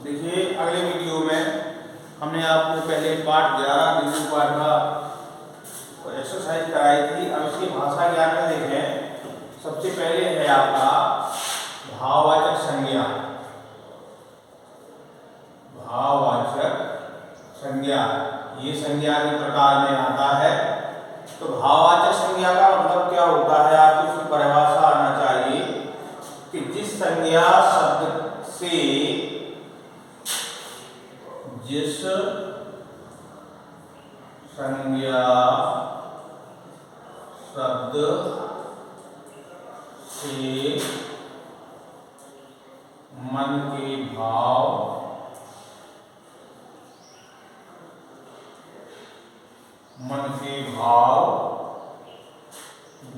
देखिए अगले वीडियो में हमने आपको पहले पाठ 11 बिंदु पाठ का एक्सरसाइज कराई थी। अब इसकी भाषा ज्ञान में देखें। सबसे पहले है आपका भाववाचक संज्ञा। भाववाचक संज्ञा ये संज्ञा के प्रकार में आता है। तो भाववाचक संज्ञा का मतलब क्या होता है, आपको इसकी परिभाषा आना चाहिए कि जिस संज्ञा शब्द से जिस संज्ञा शब्द से मन के भाव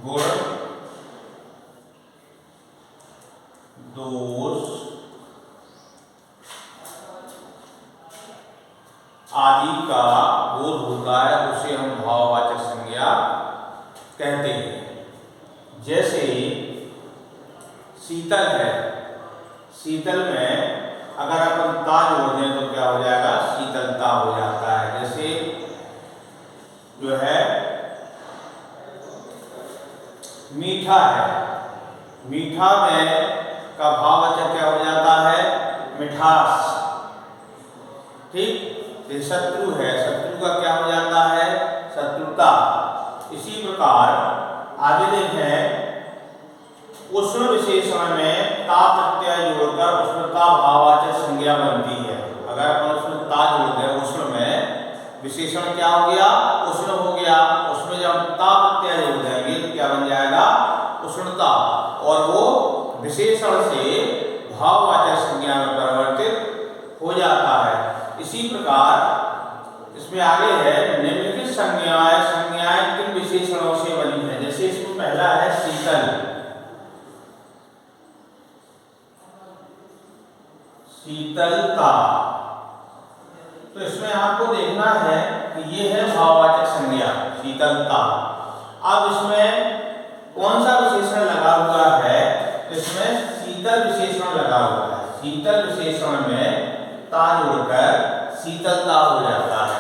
गुण दोष आदि का बोध होता है, उसे हम भाववाचक संज्ञा कहते हैं। जैसे शीतल है, शीतल में अगर अपन ता जोड़ दें तो क्या हो जाएगा, शीतलता हो जाता है। जैसे जो है मीठा है, मीठा में का भाववाचक क्या हो जाता है, मिठास। ठीक। शत्रु है, शत्रु का क्या हो जाता है, शत्रुता। इसी प्रकार आगे देखें, उष्ण विशेषण में ता प्रत्यय जोड़कर उष्णता भाववाचक संज्ञा बनती है। अगर अपन उष्णता जोड़ दें, उष्ण में विशेषण क्या हो गया, उष्ण हो गया। उसमें जब ता प्रत्यय जोड़ देंगे तो क्या बन जाएगा, उष्णता, और वो विशेषण से भाववाचक संज्ञा में परिवर्तित हो जाता है। इसी प्रकार इसमें आगे है निम्नलिखित संज्ञाएं किन विशेषणों से बनी है। जैसे इसमें पहला है शीतल, शीतलता। तो इसमें आपको देखना है कि ये है भाववाचक संज्ञा शीतलता। अब इसमें कौन सा विशेषण लगा हुआ है, इसमें शीतल विशेषण लगा हुआ है। शीतल विशेषण में ता जोड़कर शीतलता हो जाता है।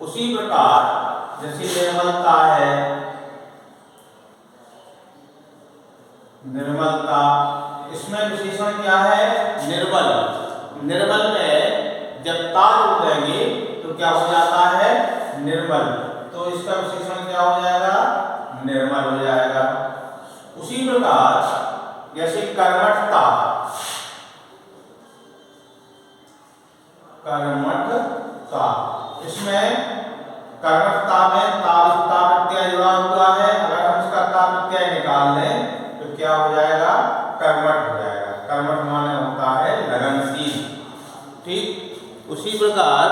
उसी प्रकार जैसे निर्मलता है, निर्मलता, इसमें विशेषण क्या है, निर्मल। निर्मल में जब ता जोड़ देंगे तो क्या हो जाता है, निर्मल। तो इसका विशेषण क्या हो जाएगा, निर्मल हो जाएगा। उसी प्रकार जैसे कर्मठता, कर्मठता, इसमें कर्मठता में ता प्रत्यय जुड़ा हुआ है। अगर हम इसका ता प्रत्यय निकाल लें तो क्या हो जाएगा, कर्मठ हो जाएगा। कर्मठ माने होता है लगनशील। ठीक। उसी प्रकार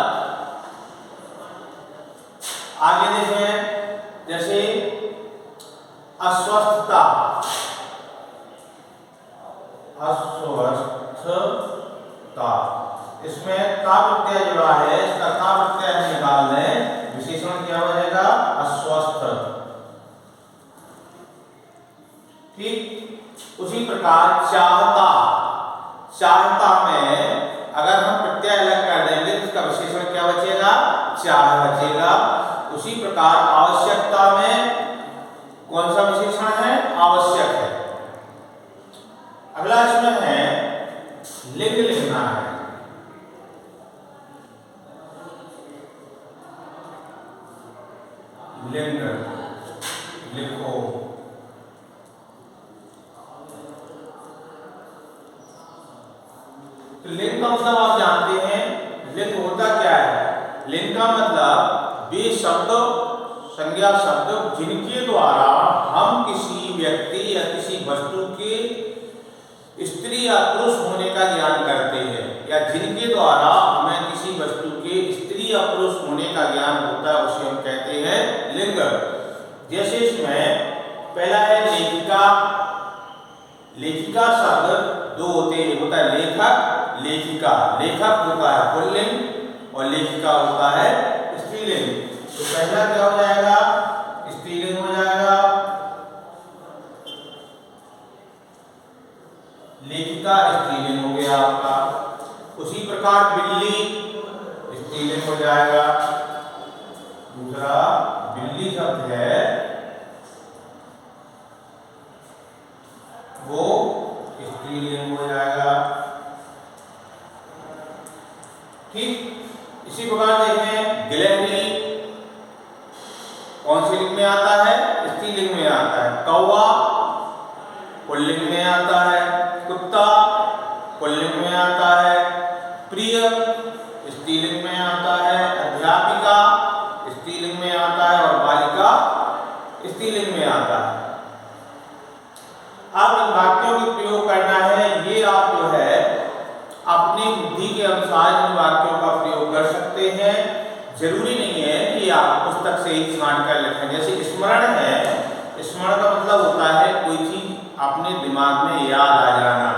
आगे देखें, जैसे अस्वस्थता, अस्वस्थता, इसमें ता प्रत्यय जुड़ा है। इसका ता प्रत्यय निकाल दें, विशेषण क्या हो जाएगा, अस्वस्थ। ठीक। उसी प्रकार चाहता, चाहता में अगर हम प्रत्यय अलग कर देंगे तो इसका विशेषण क्या बचेगा, चाह बचेगा। उसी प्रकार आवश्यकता में कौन सा विशेषण है, आवश्यक है। अगला इसमें है लिंग लिखना है। लिंग लिखो। तो लिंग का मतलब आप जानते हैं, लिंग होता क्या है। लिंग का मतलब वे शब्द, संज्ञा शब्द जिनके द्वारा हम किसी व्यक्ति या किसी वस्तु के स्त्री या पुरुष होने का ज्ञान करते हैं, या जिनके द्वारा हमें किसी वस्तु के स्त्री या पुरुष होने का ज्ञान होता है, उसे हम कहते हैं लिंग। जैसे इसमें पहला है लेखिका। लेखिका शब्द दो होते हैं, होता है लेखक, लेखिका। लेखक होता है पुल्लिंग और लेखिका होता है स्त्रीलिंग। तो पहला क्या हो जाएगा, स्त्रीलिंग हो जाएगा। लेखिका स्त्रीलिंग हो गया आपका। उसी प्रकार बिल्ली स्त्रीलिंग हो जाएगा। दूसरा बिल्ली शब्द है वो स्त्रीलिंग हो जाएगा। ठीक, इसी प्रकार देखें गिलहरी कौन सी लिंग में आता है? स्त्रीलिंग में आता है। कौवा पुल्लिंग में आता है। कुत्ता पुल्लिंग में आता है। प्रिय स्त्रीलिंग में आता है। अध्यापिका स्त्रीलिंग में आता है और बालिका स्त्रीलिंग में आता है। अब इन वाक्यों का प्रयोग करना है। ये आप जो है अपनी बुद्धि के अनुसार इन वाक्यों का प्रयोग कर सकते हैं। जरूरी नहीं है कि आप पुस्तक से ही छांट कर लिखें। जैसे स्मरण है, स्मरण का मतलब होता है कोई चीज अपने दिमाग में याद आ जाना,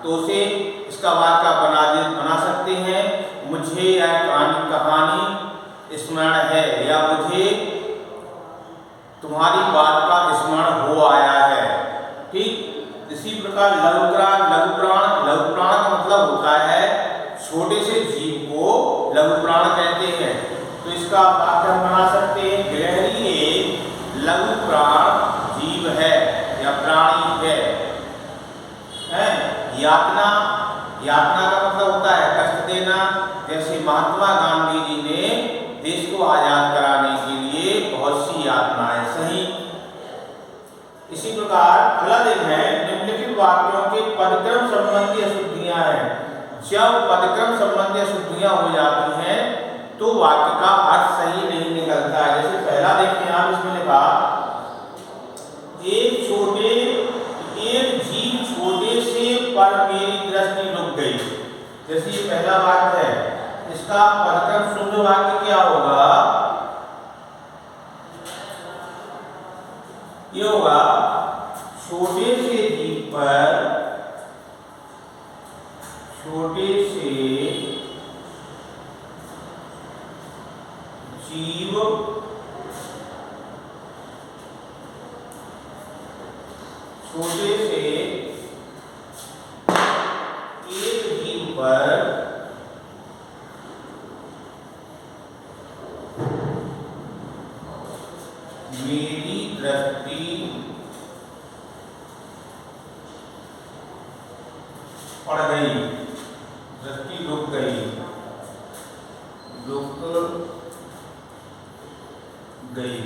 तो उसे इसका वाक्य बना सकते हैं। मुझे यह कहानी स्मरण है, या मुझे तुम्हारी बात का स्मरण हो आया है। ठीक, इसी प्रकार लघुप्राण का मतलब होता है छोटे से जीव को लघुप्राण कहते हैं। तो इसका वाक्य हम बना सकते हैं, गिलहरी एक लघुप्राण जीव है या प्राणी है। यातना का मतलब होता है कष्ट देना। जैसे महात्मा गांधी जी ने देश को आजाद कराने के लिए बहुत सी यातनाएं सही। इसी प्रकार अगला देखें, निम्नलिखित वाक्यों के पदक्रम संबंधी अशुद्धियां हैं। जब पदक्रम संबंधी अशुद्धियां हो जाती हैं तो वाक्य का अर्थ सही नहीं निकलता है। जैसे पहला देखिए आप, इसमें लिखा एक जीव छोटे से पर मेरी दृष्टि रुक गई। जैसे ये पहला वाक्य है, इसका पदक्रम शुद्ध वाक्य क्या होगा? ये होगा छोटे से जीव पर छोटे से जीव छोटे से एक जीव पर मेरी दृष्टि पड़ गई, दृष्टि रुक गई, रुक गई।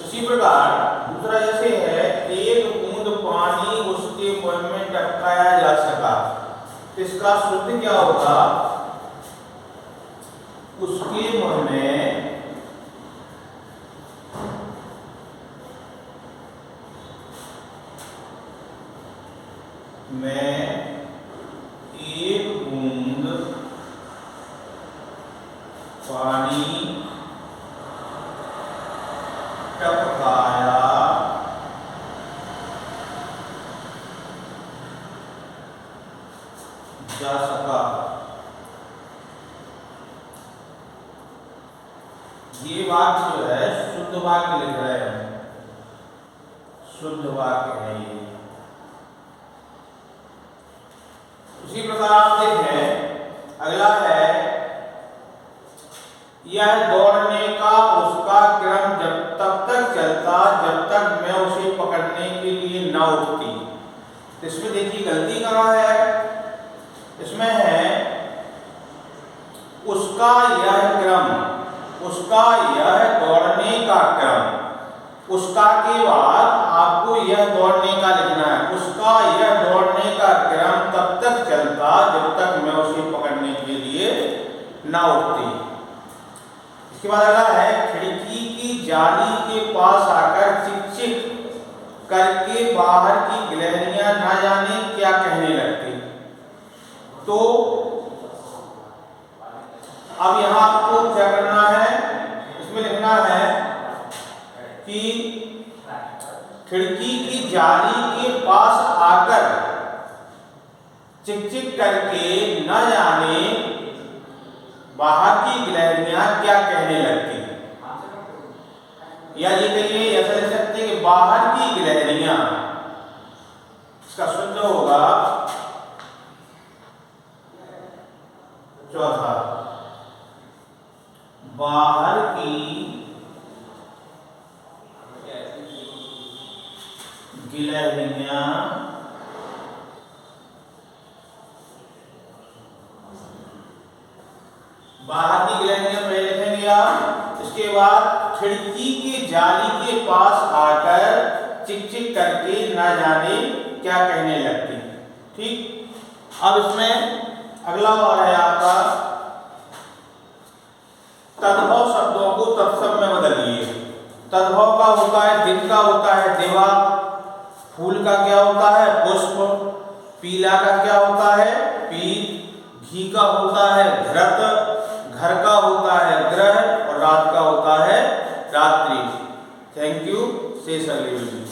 उसी प्रकार दूसरा जैसे है, एक बूंद पानी उसके मुंह में टपकाया जा सका। तो इसका शुद्ध क्या होगा? उसके मुंह में एक बूंद पानी टपकाया जा सका। ये वाक्य जो है शुद्ध वाक्य लिख रहे हैं, शुद्ध वाक्य है ये। उसी प्रकार आप देखें, अगला है, यह दौड़ने का उसका क्रम तब तक चलता जब तक मैं उसे पकड़ने के लिए न उठती। तो इसमें देखिए गलती कहाँ है? इसमें है उसका यह क्रम, उसका यह दौड़ने का क्रम। उसका के बाद आपको यह दौड़ने का लिखना है। उसका यह दौड़ने का क्रम तब तक चलता जब तक मैं उसे पकड़ने के लिए न उठती। इसके बाद अगला है, खिड़की की जाली के पास आकर चिक चिक करके बाहर की गिलहरियां न जाने क्या कहने लगती। तो अब यहां आपको क्या करना है? इसमें लिखना है कि खिड़की की जाली के पास आकर चिक चिक करके न जाने बाहर की गिलहरियां क्या कहने लगती। या ये कहिए, ऐसा लिख सकते हैं कि बाहर की गिलहरियां। इसका शुद्ध होगा चौथा, बाहर की गिलहरियां पहले लिखेंगे आप। इसके बाद खिड़की के जाली के पास आकर चिक चिक करके ना जाने क्या कहने लगती। ठीक, अब इसमें अगला वाला है आपका तद्भव शब्दों को तत्सम में बदलिए। तद्भव का होता है दिन का होता है दिवा, फूल का क्या होता है पुष्प, पीला का क्या होता है पीत, घी का होता है घृत, घर का होता है ग्रह और रात का होता है रात्रि। थैंक यू, शेष अगली वीडियो।